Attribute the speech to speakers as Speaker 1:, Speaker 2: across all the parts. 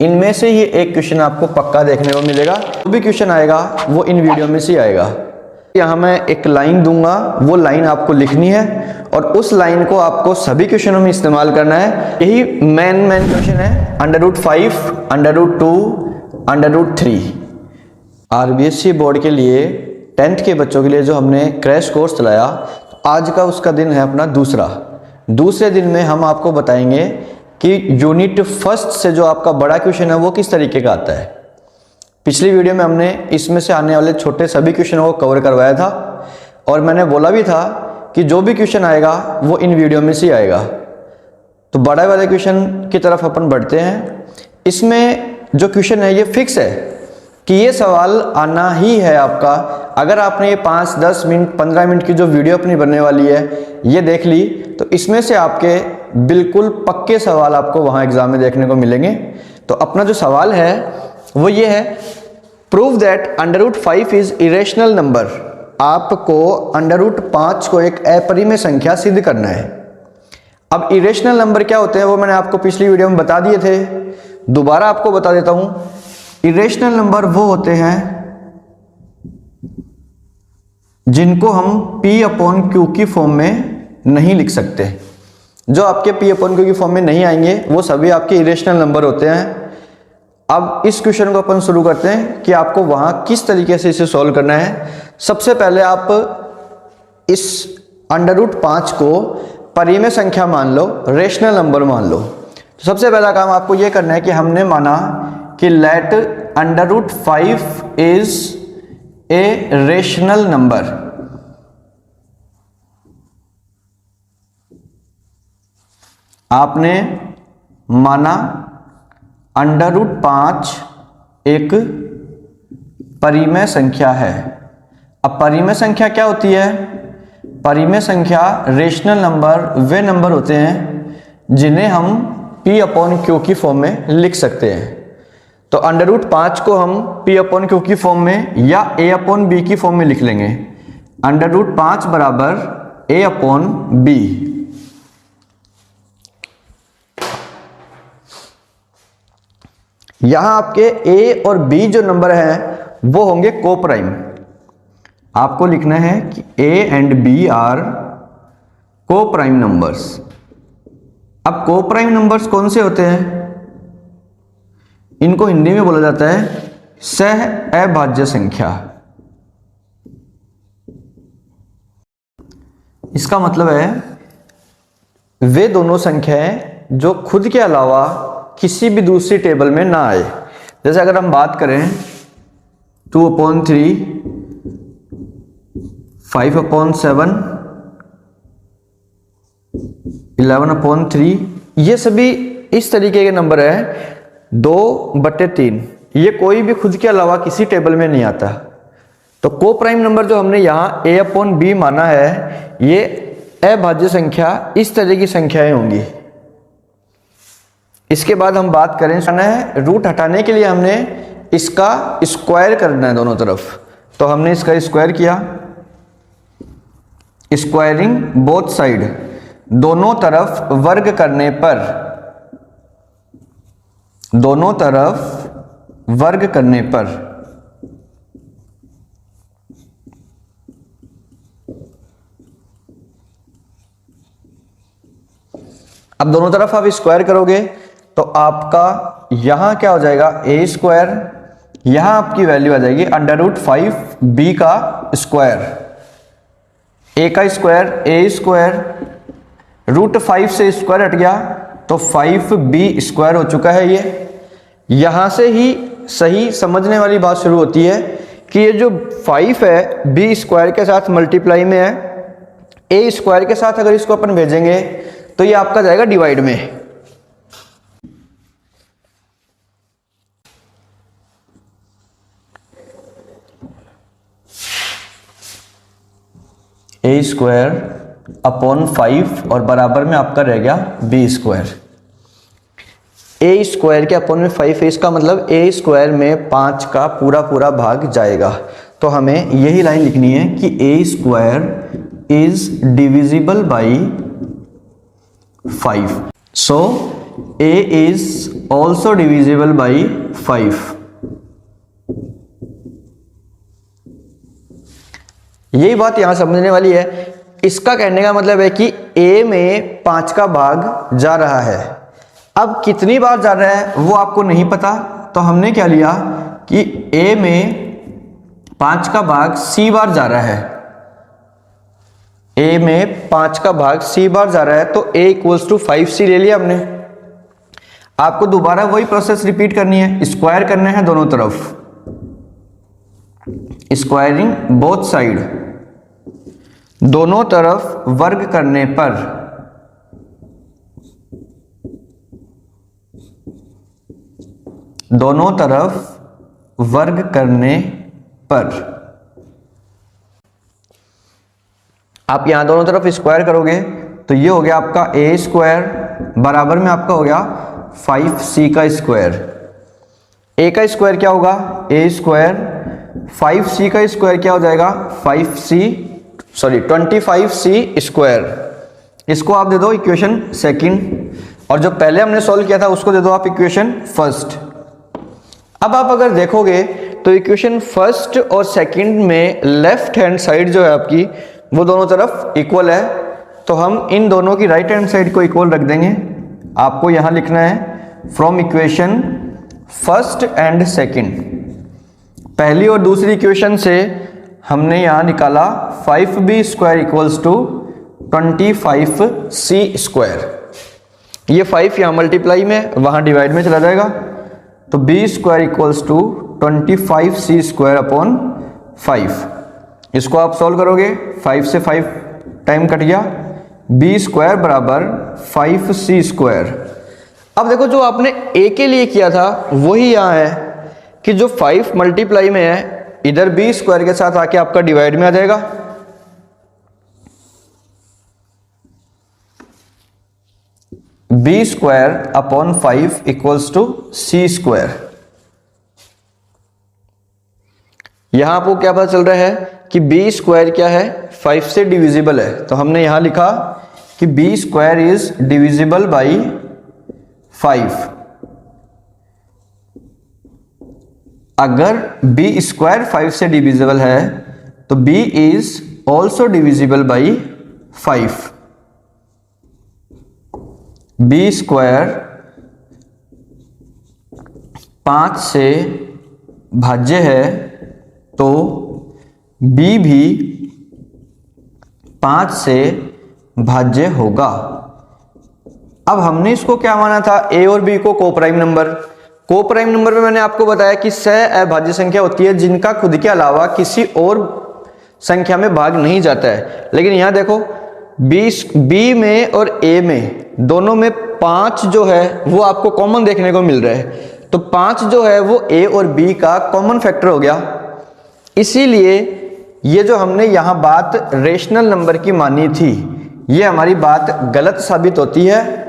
Speaker 1: इनमें से ही एक क्वेश्चन आपको पक्का देखने को मिलेगा। जो भी क्वेश्चन आएगा वो इन वीडियो में से आएगा। यहाँ मैं एक लाइन दूंगा, वो लाइन आपको लिखनी है और उस लाइन को आपको सभी क्वेश्चनों में इस्तेमाल करना है। यही मेन क्वेश्चन है। √5, √2, √3 आरबीएससी बोर्ड के लिए 10th के बच्चों के लिए जो हमने क्रैश कोर्स चलाया, आज का उसका दिन है अपना दूसरे दिन में हम आपको बताएंगे कि यूनिट फर्स्ट से जो आपका बड़ा क्वेश्चन है वो किस तरीके का आता है। पिछली वीडियो में हमने इसमें से आने वाले छोटे सभी क्वेश्चनों को कवर करवाया था और मैंने बोला भी था कि जो भी क्वेश्चन आएगा वो इन वीडियो में से आएगा। तो बड़े वाले क्वेश्चन की तरफ अपन बढ़ते हैं। इसमें जो क्वेश्चन है ये फिक्स है कि ये सवाल आना ही है आपका। अगर आपने ये 5, 10 मिनट, 15 मिनट की जो वीडियो अपनी बनने वाली है ये देख ली तो इसमें से आपके बिल्कुल पक्के सवाल आपको वहाँ एग्जाम में देखने को मिलेंगे। तो अपना जो सवाल है वो ये है, prove that √5 is irrational number. आपको √5 को एक अपरिमेय संख्या सिद्ध करना है। अब इरेशनल नंबर क्या होते हैं वो मैंने आपको पिछली वीडियो में बता दिए थे, दोबारा आपको बता देता हूं। इरेशनल नंबर वो होते हैं जिनको हम P/Q की फॉर्म में नहीं लिख सकते। जो आपके P/Q की फॉर्म में नहीं आएंगे वो सभी आपके इरेशनल नंबर होते हैं। अब इस क्वेश्चन को अपन शुरू करते हैं कि आपको वहां किस तरीके से इसे सॉल्व करना है। सबसे पहले आप इस √5 को परिमेय संख्या मान लो, रेशनल नंबर मान लो। तो सबसे पहला काम आपको यह करना है कि हमने माना कि let √5 is a rational number. आपने माना √5 एक परिमेय संख्या है। अब परिमेय संख्या क्या होती है? परिमेय संख्या रेशनल नंबर वे नंबर होते हैं जिन्हें हम P/Q की फॉर्म में लिख सकते हैं। तो √5 को हम P/Q की फॉर्म में या A/B की फॉर्म में लिख लेंगे। √5 बराबर A/B। यहां आपके A और B जो नंबर हैं वो होंगे कोप्राइम। आपको लिखना है कि A and B are coprime numbers. अब कोप्राइम नंबर्स कौन से होते हैं? इनको हिंदी में बोला जाता है सह अभाज्य संख्या। इसका मतलब है वे दोनों संख्याएं जो खुद के अलावा किसी भी दूसरी टेबल में ना आए। जैसे अगर हम बात करें 2/3, 5/7, 11/3, ये सभी इस तरीके के नंबर है 2/3। ये कोई भी खुद के अलावा किसी टेबल में नहीं आता। तो कोप्राइम नंबर जो हमने यहाँ A/B माना है ये अभाज्य संख्या इस तरह की संख्याएं होंगी। इसके बाद हम बात करें रूट हटाने के लिए हमने इसका स्क्वायर करना है दोनों तरफ। तो हमने इसका स्क्वायर किया, स्क्वायरिंग बोथ साइड, दोनों तरफ वर्ग करने पर, दोनों तरफ वर्ग करने पर अब दोनों तरफ आप स्क्वायर करोगे तो आपका यहां क्या हो जाएगा A², यहां आपकी वैल्यू आ जाएगी √5B का स्क्वायर। A का स्क्वायर A², √5 से स्क्वायर हट गया तो 5B² हो चुका है। ये यहां से ही सही समझने वाली बात शुरू होती है कि ये जो 5 है B² के साथ मल्टीप्लाई में है, A² के साथ अगर इसको अपन भेजेंगे तो ये आपका जाएगा डिवाइड में। A²/5 और बराबर में आपका रह गया B²। A² के अपन में 5 है, इसका मतलब A² में 5 का पूरा भाग जाएगा। तो हमें यही लाइन लिखनी है कि A² is divisible by 5। So a is also divisible by 5। यही बात यहां समझने वाली है। इसका कहने का मतलब है कि a में 5 का भाग जा रहा है। अब कितनी बार जा रहा है वो आपको नहीं पता, तो हमने क्या लिया कि a में 5 का भाग c बार जा रहा है। a में 5 का भाग c बार जा रहा है, तो a इक्वल्स टू 5c ले लिया हमने। आपको दोबारा वही प्रोसेस रिपीट करनी है, स्क्वायर करना है दोनों तरफ, स्क्वायरिंग बोथ साइड, दोनों तरफ वर्ग करने पर दोनों तरफ वर्ग करने पर आप यहां दोनों तरफ स्क्वायर करोगे तो ये हो गया आपका a स्क्वायर बराबर में आपका हो गया 5c का स्क्वायर। a का स्क्वायर क्या होगा a स्क्वायर, 5c का स्क्वायर क्या हो जाएगा 25c स्क्वायर। इसको आप दे दो इक्वेशन सेकंड, और जो पहले हमने सॉल्व किया था उसको दे दो आप इक्वेशन फर्स्ट। अब आप अगर देखोगे तो इक्वेशन फर्स्ट और सेकंड में लेफ्ट हैंड साइड जो है आपकी वो दोनों तरफ इक्वल है, तो हम इन दोनों की राइट हैंड साइड को इक्वल रख देंगे। आपको यहां लिखना है from equation first and second. पहली और दूसरी इक्वेशन से हमने यहां निकाला 5b square equals to 25c square. ये 5 यहां मल्टीप्लाई में, वहां डिवाइड में चला जाएगा, तो b square equals to 25c square upon 5। इसको आप सॉल्व करोगे, 5 से 5 टाइम कट गया, b स्क्वायर बराबर 5c स्क्वायर। अब देखो जो आपने a के लिए किया था वही यहां है कि जो 5 मल्टीप्लाई में है इधर b स्क्वायर के साथ आके आपका डिवाइड में आ जाएगा। b square upon 5 equals to c square. यहां आपको क्या पता चल रहा है कि b स्क्वायर क्या है 5 से डिविजिबल है, तो हमने यहां लिखा कि b square is divisible by 5। अगर b स्क्वायर 5 से डिविजिबल है तो b is also divisible by 5। b square 5 से भाज्य है तो b भी 5 से भाज्य होगा। अब हमने इसको क्या माना था, a और b को कोप्राइम नंबर। कोप्राइम नंबर में मैंने आपको बताया कि सह अभाज्य संख्या होती है जिनका खुद के अलावा किसी और संख्या में भाग नहीं जाता है। लेकिन यहां देखो b में और a में दोनों में 5 जो है वो आपको कॉमन देखने को मिल रहा है, तो 5 जो है वो a और b का कॉमन फैक्टर हो गया। इसीलिए ये जो हमने यहां बात रेशनल नंबर की मानी थी ये हमारी बात गलत साबित होती है।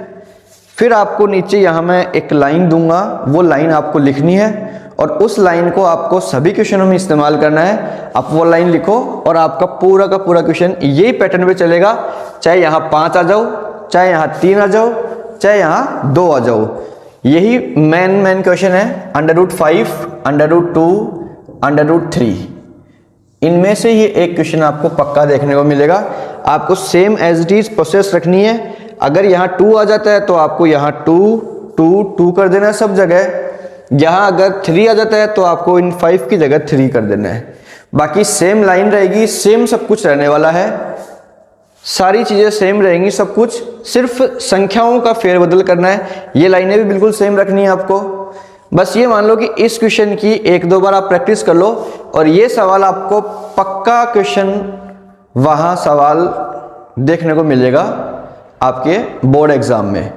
Speaker 1: फिर आपको नीचे यहां मैं एक लाइन दूंगा, वो लाइन आपको लिखनी है और उस लाइन को आपको सभी क्वेश्चनों में इस्तेमाल करना है। आप वो लाइन लिखो और आपका पूरा का पूरा क्वेश्चन यही पैटर्न पे चलेगा, चाहे यहाँ 5 आ जाओ, चाहे यहाँ 3 आ जाओ, चाहे यहाँ 2 आ जाओ। यही मेन क्वेश्चन है, √5, √2, √3। इनमें से ही एक क्वेश्चन आपको पक्का देखने को मिलेगा। आपको same as it is process रखनी है। अगर यहाँ 2 आ जाता है तो आपको यहाँ 2, 2, 2 कर देना है सब जगह। यहाँ अगर 3 आ जाता है तो आपको इन 5 की जगह 3 कर देना है। बाकी सेम लाइन रहेगी, सेम सब कुछ रहने वाला है, सारी चीजें सेम रहेंगी, सब कुछ सिर्फ संख्याओं का फेरबदल करना है। ये लाइनें भी बिल्कुल सेम रखनी है आपको। बस ये मान लो कि इस क्वेश्चन की 1-2 बार आप प्रैक्टिस कर लो और ये सवाल आपको पक्का क्वेश्चन वहां सवाल देखने को मिलेगा आपके बोर्ड एग्जाम में।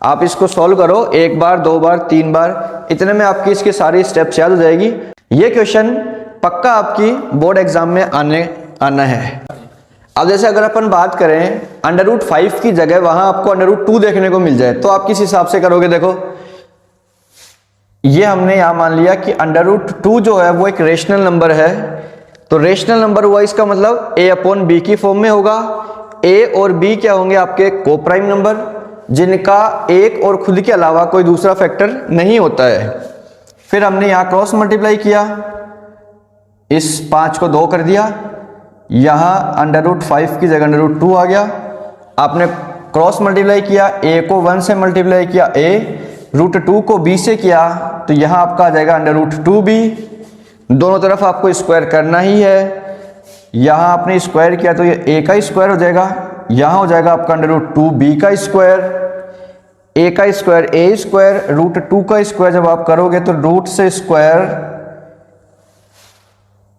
Speaker 1: आप इसको सॉल्व करो 1 बार, 2 बार, 3 बार, इतने में आपकी इसके सारी स्टेप्स याद हो जाएगी। ये क्वेश्चन पक्का आपकी बोर्ड एग्जाम में आना है। अब जैसे अगर अपन बात करें √5 की जगह वहां आपको √2 देखने को मिल जाए तो आप किस हिसाब से करोगे। देखो ये हमने यहां मान लिया कि √2 जो है वो एक रेशनल नंबर है, तो रेशनल नंबर हुआ इसका मतलब a/b की फॉर्म में होगा। a और b क्या होंगे आपके कोप्राइम नंबर, जिनका एक और खुद के अलावा कोई दूसरा फैक्टर नहीं होता है। फिर हमने यहाँ क्रॉस मल्टीप्लाई किया, इस 5 को 2 कर दिया, यहाँ √5 की जगह √2 आ गया। आपने क्रॉस मल्टीप्लाई किया, a को 1 से मल्टीप्लाई किया a, √2 को b से किया तो यहाँ आपका आ जाएगा √2b। दोनों तरफ आपको स्क्वायर करना ही है। यहाँ आपने स्क्वायर किया तो ये a का स्क्वायर हो जाएगा, यहाँ हो जाएगा आपका √2b का स्क्वायर, a का स्क्वायर a स्क्वायर, √2 का स्क्वायर जब आप करोगे तो रूट से स्क्वायर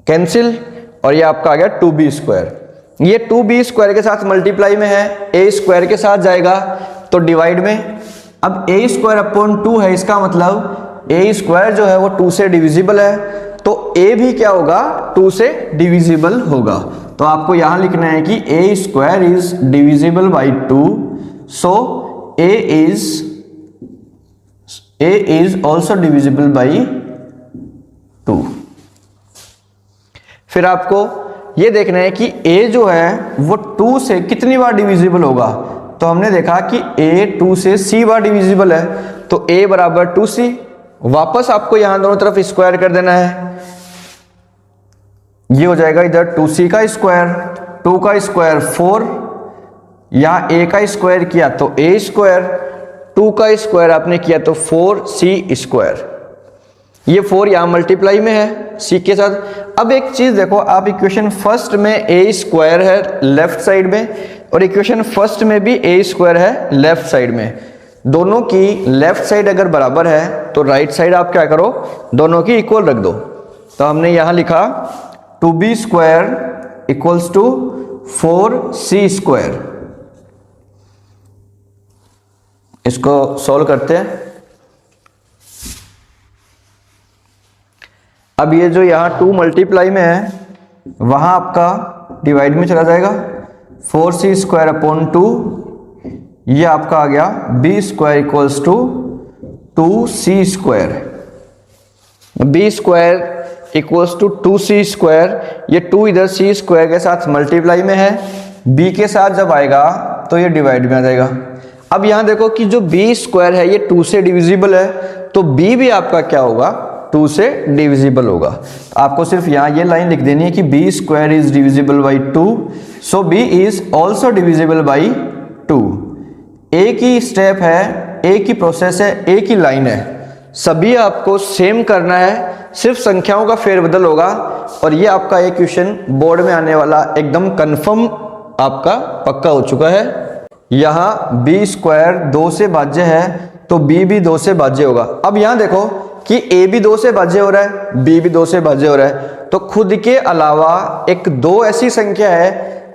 Speaker 1: कैंसिल और ये आपका आ गया 2b स्क्वायर। ये 2b स्क्वायर के साथ मल्टीप्लाई में है, a स्क्वायर के साथ जाएगा तो डिवाइड में। अब a स्क्वायर अपॉन 2 है, इसका मतलब a स्क्वायर जो है वो 2 से डिविजिबल है, तो a भी क्या होगा 2 से डिविजिबल होगा। तो आपको यहां लिखना है कि a square is divisible by 2, so a is also divisible by 2। फिर आपको ये देखना है कि a जो है वो 2 से कितनी बार डिविजिबल होगा। तो हमने देखा कि a 2 से c बार डिविजिबल है, तो a बराबर 2c। वापस आपको यहां दोनों तरफ स्क्वायर कर देना है, ये हो जाएगा इधर 2c का स्क्वायर, 2 का स्क्वायर 4, यहां a का स्क्वायर किया तो a स्क्वायर, 2 का स्क्वायर आपने किया तो 4c स्क्वायर। ये 4 यहां मल्टीप्लाई में है c के साथ। अब एक चीज देखो, आप इक्वेशन फर्स्ट में a स्क्वायर है लेफ्ट साइड में और इक्वेशन फर्स्ट में भी a स्क्वायर है लेफ्ट साइड में। दोनों की लेफ्ट साइड अगर बराबर है तो राइट साइड आप क्या करो, दोनों की इक्वल रख दो। तो हमने यहां लिखा 2b square equals to 4c square. इसको सॉल्व करते हैं। अब ये जो यहाँ 2 मल्टीप्लाई में है वहां आपका डिवाइड में चला जाएगा, 4c स्क्वायर अपॉन 2, ये आपका आ गया b square equals to 2c square. b square equals to 2c square, ये 2 इधर c स्क्वायर के साथ मल्टीप्लाई में है, b के साथ जब आएगा तो ये डिवाइड में आ जाएगा। अब यहां देखो कि जो b स्क्वायर है ये 2 से डिविजिबल है, तो b भी आपका क्या होगा 2 से डिविजिबल होगा। तो आपको सिर्फ यहाँ ये लाइन लिख देनी है कि b square is divisible by 2, so b is also divisible by 2। एक ही स्टेप है, एक ही प्रोसेस है, एक ही लाइन है, सभी आपको सेम करना है, सिर्फ संख्याओं का फेरबदल होगा। और ये आपका एक क्वेश्चन बोर्ड में आने वाला एकदम कंफर्म आपका पक्का हो चुका है। यहाँ b स्क्वायर 2 से भाज्य है तो b भी 2 से भाज्य होगा। अब यहाँ देखो कि a भी 2 से भाज्य हो रहा है, b भी 2 से भाज्य हो रहा है, तो खुद के अलावा एक 2 ऐसी संख्या है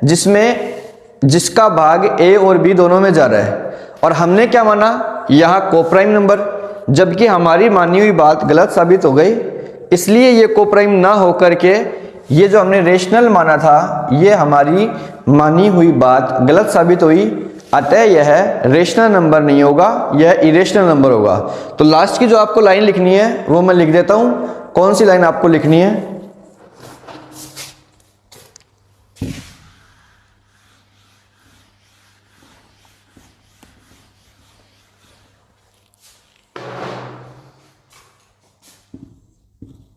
Speaker 1: जिसका भाग a और b दोनों में जा रहा है। और हमने क्या माना, यहाँ कोप्राइम नंबर, जबकि हमारी मानी हुई बात गलत साबित हो गई, इसलिए ये कोप्राइम ना होकर के ये जो हमने रेशनल माना था ये हमारी मानी हुई बात गलत साबित हुई, अतः यह रेशनल नंबर नहीं होगा, यह इरेशनल नंबर होगा। तो लास्ट की जो आपको लाइन लिखनी है वो मैं लिख देता हूं। कौन सी लाइन आपको लिखनी है,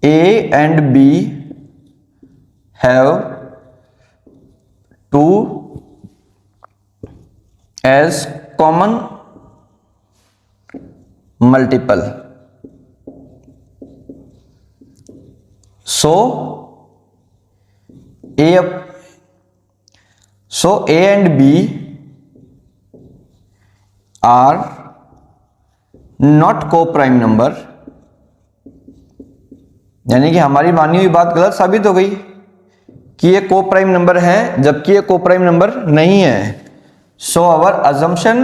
Speaker 1: A and B have 2 as common multiple, so A and B are not co-prime number, यानी कि हमारी मानी हुई बात गलत साबित हो गई कि ये को प्राइम नंबर है, जबकि ये को प्राइम नंबर नहीं है। So our assumption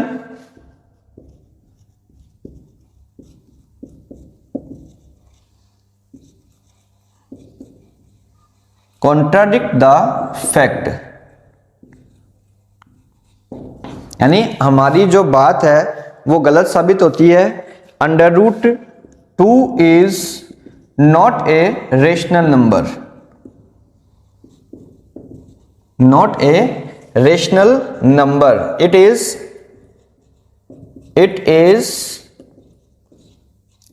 Speaker 1: contradict the fact, यानी हमारी जो बात है वो गलत साबित होती है। √2 is not a rational number, not a rational number, it is it is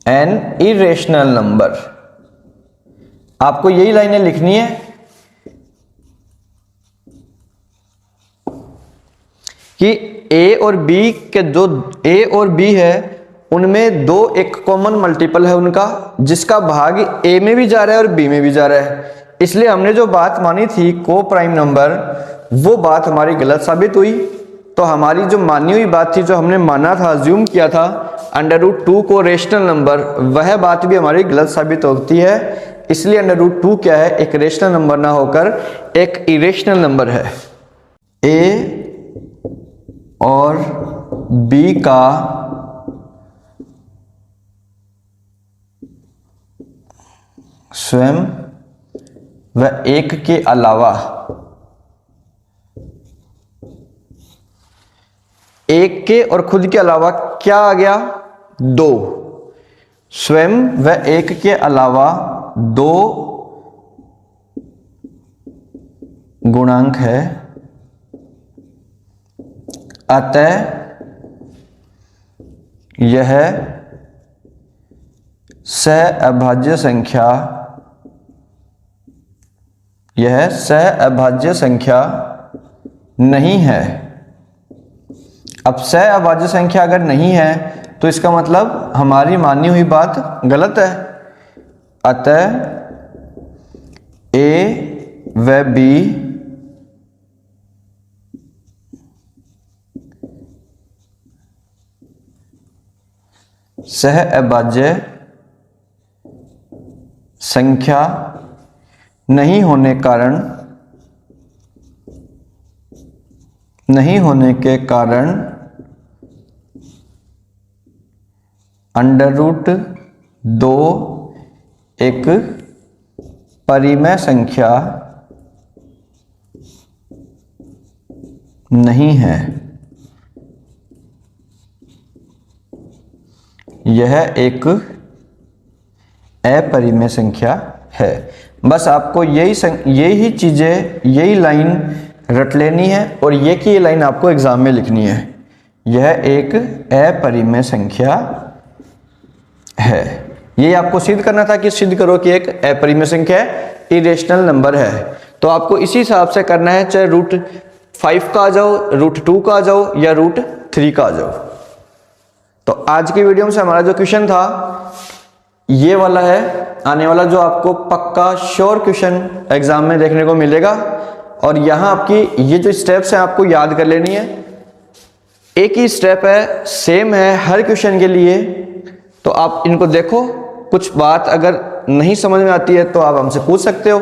Speaker 1: an irrational number. आपको यही लाइनें लिखनी है कि ए और बी के जो ए और बी है उनमें दो एक कॉमन मल्टीपल है उनका, जिसका भाग ए में भी जा रहा है और बी में भी जा रहा है। इसलिए हमने जो बात मानी थी को प्राइम नंबर, वो बात हमारी गलत साबित हुई। तो हमारी जो मानी हुई बात थी, जो हमने माना था, अज्यूम किया था √2 को रेशनल नंबर, वह बात भी हमारी गलत साबित होती है। इसलिए √2 क्या है, एक रेशनल नंबर ना होकर एक इरेशनल नंबर है। ए और बी का स्वयं व एक के अलावा एक के और खुद के अलावा क्या आ गया, दो। स्वयं व एक के अलावा दो गुणांक है, अतः यह सहअभाज्य संख्या, यह सहअभाज्य संख्या नहीं है। अब सहअभाज्य संख्या अगर नहीं है तो इसका मतलब हमारी मानी हुई बात गलत है। अतः ए व बी सहअभाज्य संख्या नहीं होने के कारण √2 एक परिमेय संख्या नहीं है। यह एक अपरिमेय संख्या है। बस आपको यही चीजें, यही लाइन रट लेनी है और ये की ये लाइन आपको एग्जाम में लिखनी है। यह एक अपरिमेय संख्या है। ये आपको सिद्ध करना था कि सिद्ध करो कि एक अपरिमेय संख्या है, इरेशनल नंबर है। तो आपको इसी हिसाब से करना है, चाहे √5 का आ जाओ, √2 का आ जाओ या √3 का आ जाओ। तो आज की वीडियो में से हमारा जो क्वेश्चन था ये वाला है, आने वाला जो आपको पक्का श्योर क्वेश्चन एग्जाम में देखने को मिलेगा। और यहाँ आपकी ये जो स्टेप्स हैं आपको याद कर लेनी है। एक ही स्टेप है, सेम है हर क्वेश्चन के लिए। तो आप इनको देखो, कुछ बात अगर नहीं समझ में आती है तो आप हमसे पूछ सकते हो।